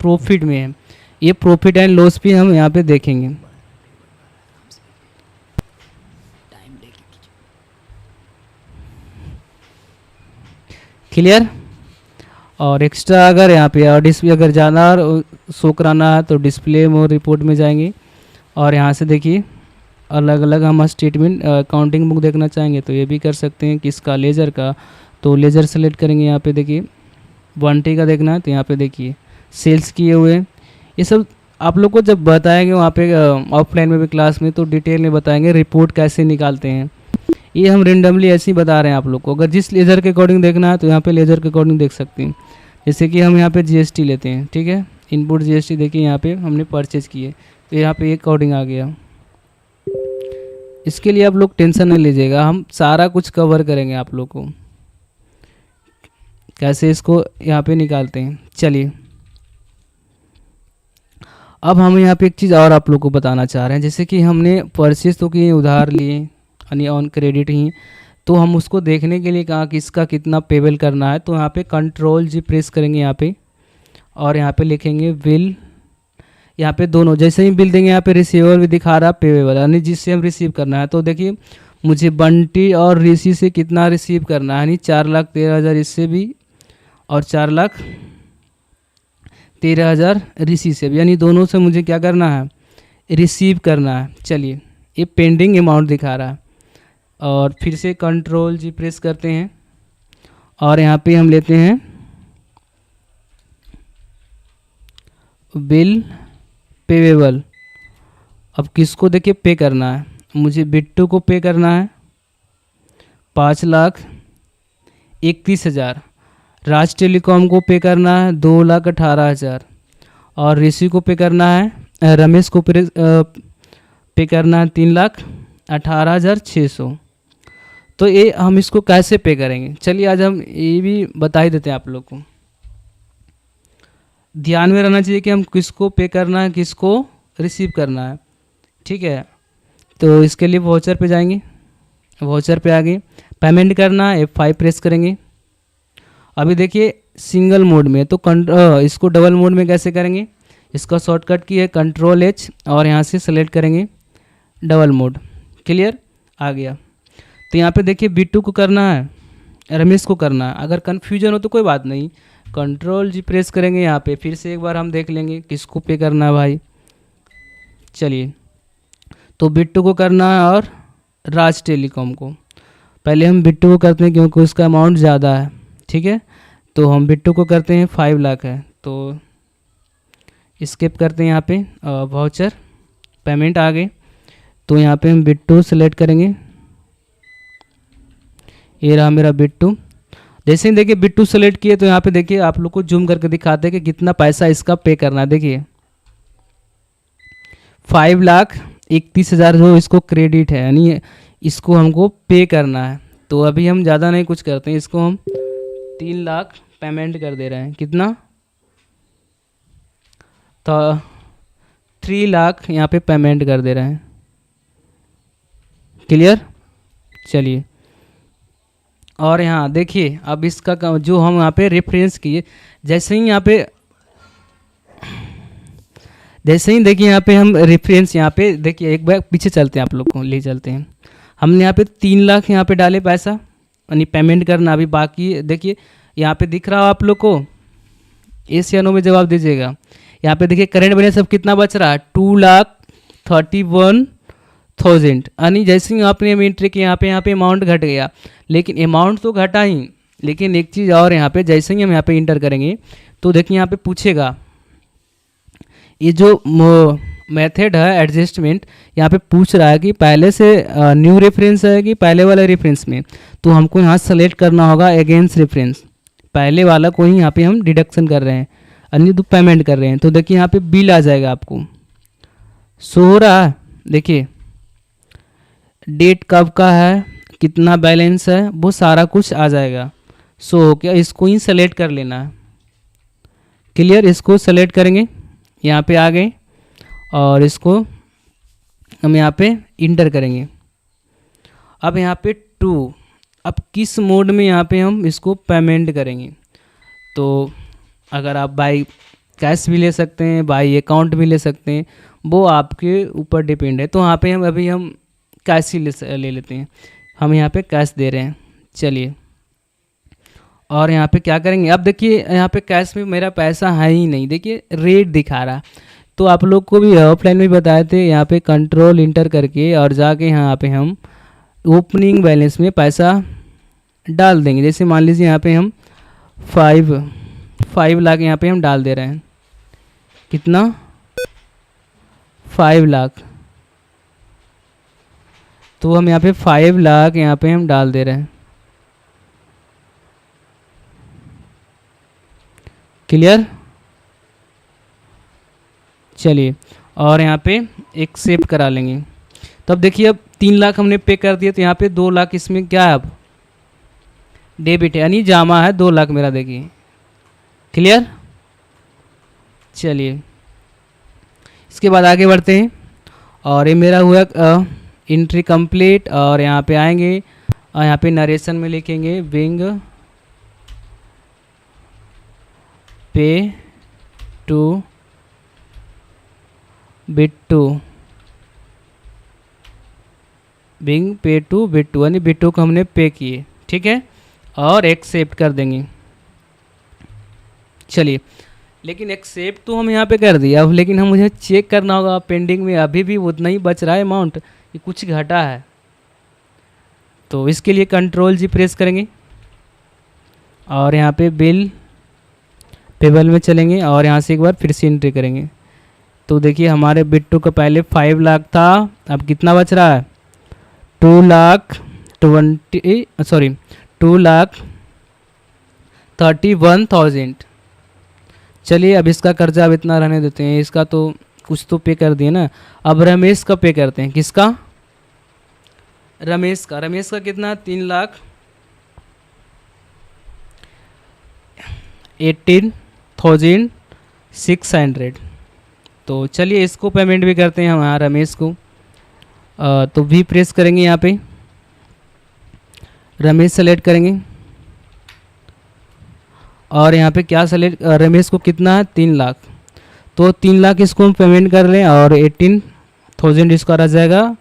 प्रॉफिट में है। ये प्रॉफिट एंड लॉस भी हम यहाँ पे देखेंगे। क्लियर। और एक्स्ट्रा अगर यहाँ पे और डिस्प्ले अगर जाना और शो कराना है तो डिस्प्ले मोर रिपोर्ट में जाएंगे और यहाँ से देखिए अलग अलग हम स्टेटमेंट अकाउंटिंग बुक देखना चाहेंगे तो ये भी कर सकते हैं। किसका, लेजर का, तो लेजर सेलेक्ट करेंगे। यहाँ पे देखिए वारंटी का देखना है तो यहाँ पे देखिए सेल्स किए हुए। ये सब आप लोग को जब बताएंगे वहाँ पे ऑफलाइन में भी क्लास में तो डिटेल में बताएंगे रिपोर्ट कैसे निकालते हैं। ये हम रेंडमली ऐसे ही बता रहे हैं आप लोग को। अगर जिस लेजर के अकॉर्डिंग देखना है तो यहाँ पे लेजर के अकॉर्डिंग देख सकते हैं। जैसे कि हम यहाँ पे जीएसटी लेते हैं, ठीक है, इनपुट जीएसटी देखिए यहाँ पे हमने परचेज किए तो यहाँ पे एक अकॉर्डिंग आ गया। इसके लिए आप लोग टेंशन नहीं लीजिएगा, हम सारा कुछ कवर करेंगे आप लोग को कैसे इसको यहाँ पे निकालते हैं। चलिए, अब हम यहाँ पे एक चीज़ और आप लोग को बताना चाह रहे हैं। जैसे कि हमने परचेज तो किए, उधार लिए यानी ऑन क्रेडिट ही, तो हम उसको देखने के लिए कहा कि इसका कितना पेबल करना है तो यहाँ पे कंट्रोल जी प्रेस करेंगे यहाँ पे और यहाँ पे लिखेंगे बिल। यहाँ पे दोनों जैसे ही बिल देंगे यहाँ पे रिसीवेबल भी दिखा रहा है, पेबल यानी जिससे हम रिसीव करना है। तो देखिए मुझे बंटी और ऋषि से कितना रिसीव करना है, यानी 4,13,000 इससे भी और 4,13,000 ऋषि से भी, यानी दोनों से मुझे क्या करना है, रिसीव करना है। चलिए, ये पेंडिंग अमाउंट दिखा रहा है और फिर से कंट्रोल जी प्रेस करते हैं और यहाँ पे हम लेते हैं बिल पेवेबल। अब किसको देखिए पे करना है, मुझे बिट्टू को पे करना है 5,31,000, राज टेलीकॉम को पे करना है 2,18,000 और ऋषि को पे करना है, रमेश को पे करना है 3,18,600। तो ये हम इसको कैसे पे करेंगे, चलिए आज हम ये भी बता ही देते हैं आप लोग को। ध्यान में रहना चाहिए कि हम किसको पे करना है, किसको रिसीव करना है, ठीक है। तो इसके लिए वाउचर पे जाएंगे, वाउचर पे आगे पेमेंट करना है, F5 प्रेस करेंगे। अभी देखिए सिंगल मोड में तो इसको डबल मोड में कैसे करेंगे, इसका शॉर्टकट की है Ctrl+H और यहाँ से सेलेक्ट करेंगे डबल मोड। क्लियर, आ गया। तो यहाँ पे देखिए बिट्टू को करना है, रमेश को करना है। अगर कन्फ्यूजन हो तो कोई बात नहीं, Ctrl+G प्रेस करेंगे। यहाँ पे फिर से एक बार हम देख लेंगे किसको पे करना है भाई। चलिए, तो बिट्टू को करना है और राज टेलीकॉम को। पहले हम बिट्टू को करते हैं क्योंकि उसका अमाउंट ज़्यादा है, ठीक है। तो हम बिट्टू को करते हैं 5 लाख है तो स्किप करते हैं यहाँ पे वाउचर पेमेंट आ गए। तो यहाँ पे हम बिट्टू सेलेक्ट करेंगे, ये रहा मेरा बिट्टू। जैसे ही देखिए बिट्टू सेलेक्ट किए तो यहाँ पे देखिए आप लोग को जूम करके दिखाते हैं कि कितना पैसा इसका पे करना है। देखिए 5,31,000 जो इसको क्रेडिट है, यानी इसको हमको पे करना है। तो अभी हम ज़्यादा नहीं कुछ करते हैं, इसको हम 3 लाख पेमेंट कर दे रहे हैं। कितना, तो 3 लाख यहाँ पे पेमेंट कर दे रहे हैं। क्लियर। चलिए, और यहाँ देखिए अब इसका जो हम यहाँ पे रेफरेंस किए, जैसे ही देखिए यहाँ पे हम रेफरेंस यहाँ पे देखिए एक बार पीछे चलते हैं, आप लोग को ले चलते हैं। हमने यहाँ पे 3 लाख यहाँ पे डाले पैसा, यानी पेमेंट करना। अभी बाकी देखिए यहाँ पे दिख रहा हो आप लोग को, एस या नो में जवाब दीजिएगा। यहाँ पे देखिए करेंट बैलेंस अब कितना बच रहा है, 2,31,000, यानी जैसे ही आपने एंट्री की यहाँ पे अमाउंट घट गया, लेकिन अमाउंट तो घटा ही, लेकिन एक चीज़ और यहाँ पे जैसे ही हम यहाँ पे इंटर करेंगे तो देखिए यहाँ पे पूछेगा, ये जो मेथड है एडजस्टमेंट, यहाँ पे पूछ रहा है कि पहले से न्यू रेफरेंस है कि पहले वाले रेफरेंस में। तो हमको यहाँ सेलेक्ट करना होगा अगेंस्ट रेफरेंस, पहले वाला को ही यहाँ पे हम डिडक्शन कर रहे हैं, अन्य तो पेमेंट कर रहे हैं। तो देखिए यहाँ पे बिल आ जाएगा, आपको शो हो रहा है। देखिए डेट कब का है, कितना बैलेंस है, वो सारा कुछ आ जाएगा शो हो गया। इसको ही सेलेक्ट कर लेना है। क्लियर, इसको सेलेक्ट करेंगे, यहाँ पे आ गए और इसको हम यहाँ पे इंटर करेंगे। अब यहाँ पे टू, अब किस मोड में यहाँ पे हम इसको पेमेंट करेंगे। तो अगर आप बाई कैश भी ले सकते हैं, बाई अकाउंट भी ले सकते हैं, वो आपके ऊपर डिपेंड है। तो यहाँ पे हम अभी हम कैश ही ले लेते हैं। हम यहाँ पे कैश दे रहे हैं। चलिए, और यहाँ पे क्या करेंगे, अब देखिए यहाँ पे कैश में मेरा पैसा है ही नहीं, देखिए रेट दिखा रहा। तो आप लोग को भी ऑफलाइन में बताए थे, यहाँ पे कंट्रोल इंटर करके और जाके यहाँ पे हम ओपनिंग बैलेंस में पैसा डाल देंगे। जैसे मान लीजिए यहाँ पे हम 5 लाख यहाँ पे हम डाल दे रहे हैं। कितना? 5 लाख। तो हम यहाँ पे 5 लाख यहाँ पे हम डाल दे रहे हैं। क्लियर? चलिए, और यहाँ पे एक्सेप्ट करा लेंगे। तो अब देखिए, अब 3 लाख हमने पे कर दिया, तो यहाँ पे 2 लाख इसमें क्या है, अब डेबिट है, यानी जमा है 2 लाख मेरा। देखिए, क्लियर? चलिए, इसके बाद आगे बढ़ते हैं। और ये मेरा हुआ एंट्री कंप्लीट। और यहाँ पे आएंगे और यहाँ पे नरेशन में लिखेंगे बिंग पे टू बिट्टू, बिंग पे टू बिट्टू, यानी बिट्टू को हमने पे किए। ठीक है, और एक्सेप्ट कर देंगे। चलिए, लेकिन एक्सेप्ट तो हम यहाँ पे कर दिया, अब लेकिन हम मुझे चेक करना होगा पेंडिंग में अभी भी उतना ही बच रहा है अमाउंट, ये कुछ घटा है। तो इसके लिए कंट्रोल जी प्रेस करेंगे और यहाँ पे बिल पेबल में चलेंगे और यहाँ से एक बार फिर से एंट्री करेंगे। तो देखिए, हमारे बिट्टू का पहले 5 लाख था, अब कितना बच रहा है? 2,31,000। चलिए, अब इसका कर्जा अब इतना रहने देते हैं, इसका तो कुछ तो पे कर दिए ना। अब रमेश का पे करते हैं। किसका? रमेश का कितना? 3,18,600। तो चलिए, इसको पेमेंट भी करते हैं हम यहाँ रमेश को। तो भी प्रेस करेंगे, यहाँ पे रमेश सेलेक्ट करेंगे और यहाँ पे क्या सेलेक्ट, रमेश को कितना है? 3 लाख। तो 3 लाख इसको हम पेमेंट कर लें और 18,000 इसका रह जाएगा,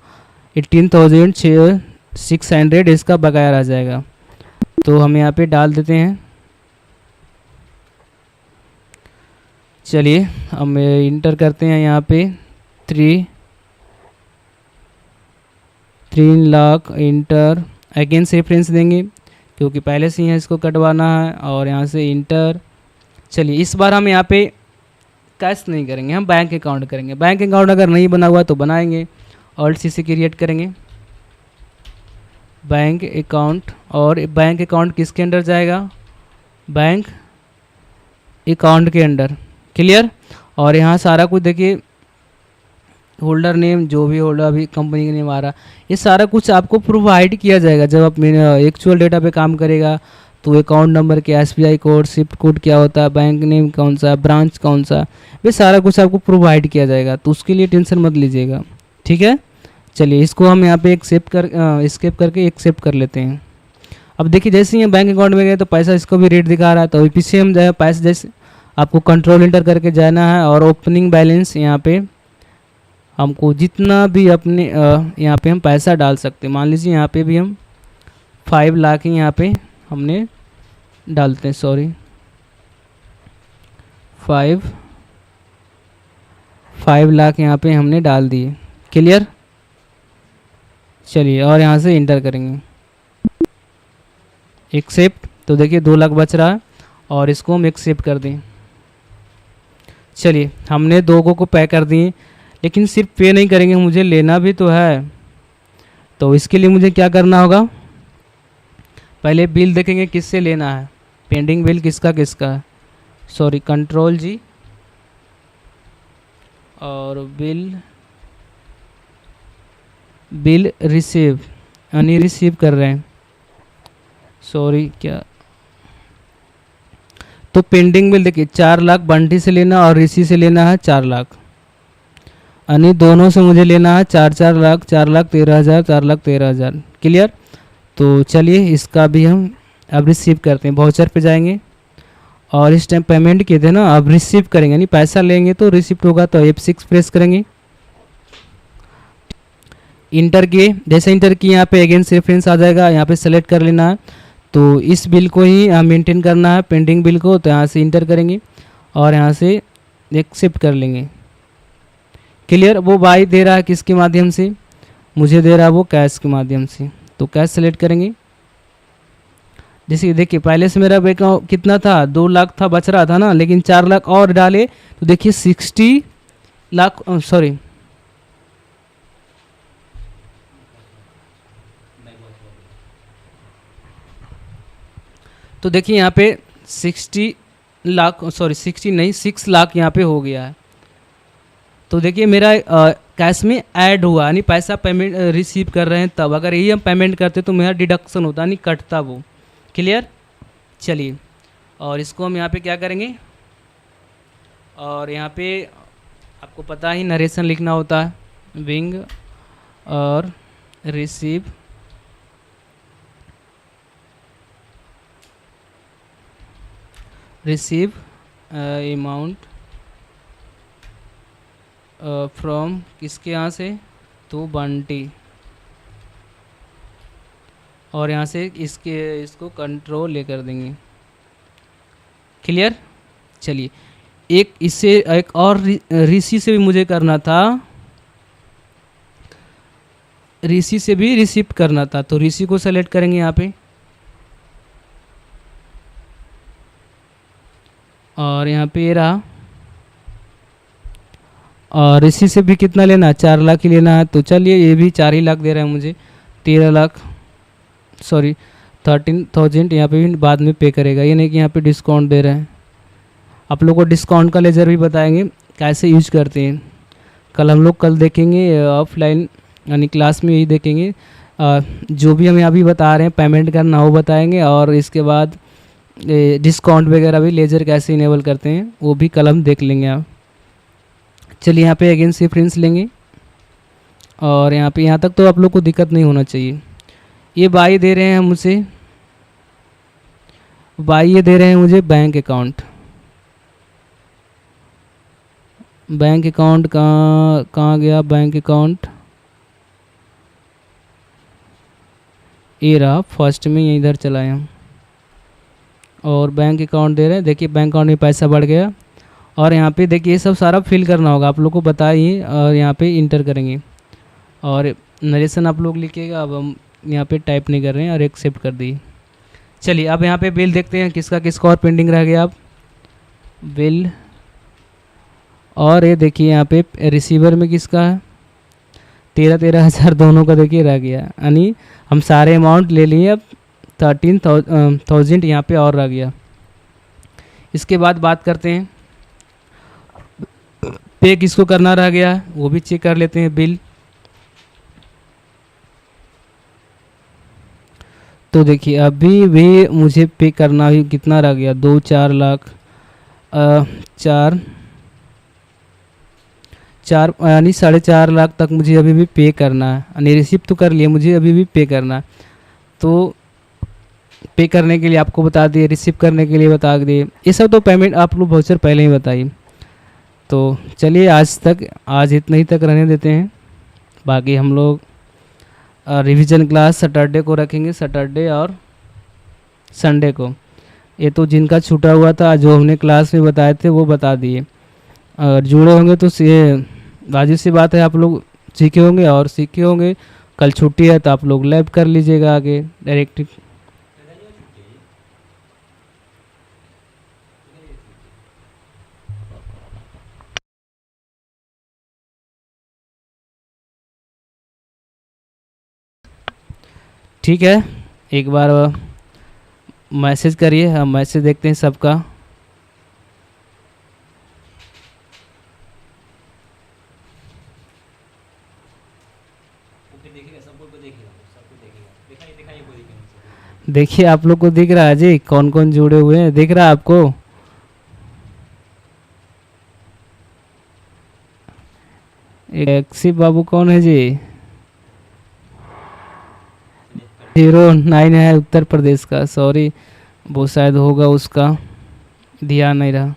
18,600 इसका बकाया रह जाएगा। तो हम यहाँ पे डाल देते हैं। चलिए, हम इंटर करते हैं यहाँ पे 3 लाख इंटर, अगेन से रेफरेंस देंगे क्योंकि पहले से ही इसको कटवाना है और यहाँ से इंटर। चलिए, इस बार हम यहाँ पे कैश नहीं करेंगे, हम बैंक अकाउंट करेंगे। बैंक अकाउंट अगर नहीं बना हुआ तो बनाएंगे, ऑल्ट सी से क्रिएट करेंगे बैंक अकाउंट। और बैंक अकाउंट किसके अंडर जाएगा? बैंक अकाउंट के अंडर। क्लियर? और यहाँ सारा कुछ देखिए, होल्डर नेम, जो भी होल्डर अभी कंपनी का नेम आ रहा, ये सारा कुछ आपको प्रोवाइड किया जाएगा जब आप एक्चुअल डेटा पे काम करेगा। तो अकाउंट नंबर क्या, SBI कोड, स्विफ्ट कोड क्या होता है, बैंक नेम कौन सा, ब्रांच कौन सा, ये सारा कुछ आपको प्रोवाइड किया जाएगा। तो उसके लिए टेंशन मत लीजिएगा। ठीक है, चलिए, इसको हम यहाँ पे स्केप करके एक्सेप्ट कर लेते हैं। अब देखिए, जैसे ही बैंक अकाउंट में गए तो पैसा इसको भी रेट दिखा रहा है। तो पीछे हम जाए पैसा, जैसे आपको कंट्रोल इंटर करके जाना है और ओपनिंग बैलेंस यहाँ पे हमको जितना भी अपने यहाँ पे हम पैसा डाल सकते हैं। मान लीजिए यहाँ पे भी हम 5 लाख ही यहाँ पे हमने डालते हैं, सॉरी 5 लाख यहाँ पे हमने डाल दिए। क्लियर? चलिए, और यहाँ से इंटर करेंगे एक्सेप्ट। तो देखिए 2 लाख बच रहा है और इसको हम एक्सेप्ट कर दें। चलिए, हमने 2 को पे कर दिए, लेकिन सिर्फ पे नहीं करेंगे, मुझे लेना भी तो है। तो इसके लिए मुझे क्या करना होगा? पहले बिल देखेंगे किससे लेना है, पेंडिंग बिल किसका है, सॉरी कंट्रोल जी और बिल रिसीव, यानी रिसीव कर रहे हैं, सॉरी क्या। तो पेंडिंग बिल देखिए 4 लाख बंटी से लेना और ऋषि से लेना है 4 लाख। यानी दोनों से मुझे लेना है 4 लाख 4,13,000 4,13,000। क्लियर। तो चलिए इसका भी हम अब रिसीव करते हैं। वाउचर पे जाएंगे और इस टाइम पेमेंट किए थे ना, अब रिसीव करेंगे, यानी पैसा लेंगे तो रिसिप्ट होगा, तो F6 प्रेस करेंगे। इंटर किए, जैसे इंटर किए यहाँ पे अगेंस्ट रेफरेंस आ जाएगा, यहाँ पे सेलेक्ट कर लेना है। तो इस बिल को ही मेंटेन करना है, पेंडिंग बिल को, तो यहाँ से इंटर करेंगे और यहाँ से एक्सेप्ट कर लेंगे। क्लियर। वो बाई दे रहा है किसके माध्यम से, मुझे दे रहा है वो कैश के माध्यम से, तो कैश सेलेक्ट करेंगे। जैसे देखिए पहले से मेरा बैंक कितना था, 2 लाख था, बच रहा था ना, लेकिन 4 लाख और डाले तो देखिए 60 लाख सॉरी तो देखिए यहाँ पे 60 लाख 60 नहीं 6 लाख यहाँ पे हो गया है। तो देखिए मेरा कैश में ऐड हुआ, यानी पैसा पेमेंट रिसीव कर रहे हैं तब, अगर यही हम पेमेंट करते तो मेरा डिडक्शन होता, नहीं कटता वो। क्लियर। चलिए और इसको हम यहाँ पे क्या करेंगे, और यहाँ पे आपको पता ही नरेशन लिखना होता है, विंग और रिसीव अमाउंट फ्रॉम किसके यहाँ से, तो बंटी, और यहाँ से इसको कंट्रोल ले कर देंगे। क्लियर। चलिए एक इससे एक और ऋषि से भी मुझे करना था, ऋषि से भी रिसिप्ट करना था, तो ऋषि को सेलेक्ट करेंगे यहाँ पे और यहाँ पे ये रहा, और ऋषि से भी कितना लेना है, 4 लाख ही लेना है। तो चलिए ये भी 4 ही लाख दे रहा है मुझे, 13,000 यहाँ पे भी बाद में पे करेगा, ये नहीं कि यहाँ पे डिस्काउंट दे रहे हैं। आप लोगों को डिस्काउंट का लेजर भी बताएंगे कैसे यूज करते हैं, कल देखेंगे ऑफलाइन, यानी क्लास में यही देखेंगे। जो भी हम अभी बता रहे हैं पेमेंट करना वो बताएंगे, और इसके बाद डिस्काउंट वगैरह भी लेजर कैसे इनेबल करते हैं वो भी कल हम देख लेंगे आप। चलिए यहाँ पे अगेन रेफरेंस लेंगे और यहाँ पे यहाँ तक तो आप लोग को दिक्कत नहीं होना चाहिए। ये बाई दे रहे हैं मुझे, बाई ये दे रहे हैं मुझे बैंक अकाउंट, बैंक अकाउंट कहाँ गया, बैंक अकाउंट ये रहा फर्स्ट में, ये इधर चलाए हम, और बैंक अकाउंट दे रहे हैं। देखिए बैंक अकाउंट में पैसा बढ़ गया, और यहाँ पे देखिए ये सब सारा फिल करना होगा आप लोग को बताइए, और यहाँ पे इंटर करेंगे और नरेशन आप लोग लिखिएगा। अब हम यहाँ पे टाइप नहीं कर रहे हैं और एक्सेप्ट कर दी। चलिए अब यहाँ पे बिल देखते हैं किसका किसका और पेंडिंग रह गया। अब बिल, और ये देखिए यहाँ पे रिसीवर में किसका है, 13,000 दोनों का देखिए रह गया, यानी हम सारे अमाउंट ले लिए। अब 13,000 यहाँ पे और रह गया। इसके बाद बात करते हैं पे किसको करना रह गया है, वो भी चेक कर लेते हैं। बिल तो देखिए अभी भी मुझे पे करना ही कितना रह गया, 4 लाख यानी 4.5 लाख तक मुझे अभी भी पे करना है, यानी रिसिप्ट तो कर लिए, मुझे अभी भी पे करना है। तो पे करने के लिए आपको बता दिए, रिसीव करने के लिए बता दिए, ये सब तो पेमेंट आप लोग वाउचर पहले ही बताइए। तो चलिए आज इतना ही तक रहने देते हैं, बाकी हम लोग रिवीजन क्लास सैटरडे को रखेंगे, सैटरडे और संडे को। ये तो जिनका छूटा हुआ था जो हमने क्लास में बताए थे वो बता दिए, और जुड़े होंगे तो ये वाजिब सी बात है, आप लोग सीखे होंगे, और सीखे होंगे कल छुट्टी है तो आप लोग लैब कर लीजिएगा आगे डायरेक्ट। ठीक है, एक बार मैसेज करिए, हम मैसेज देखते हैं सबका। देखिए आप लोग को दिख रहा है जी कौन कौन जुड़े हुए हैं, दिख रहा है आपको? एक्सिप बाबू कौन है जी? 09 है उत्तर प्रदेश का, सॉरी वो शायद होगा उसका, ध्यान नहीं रहा।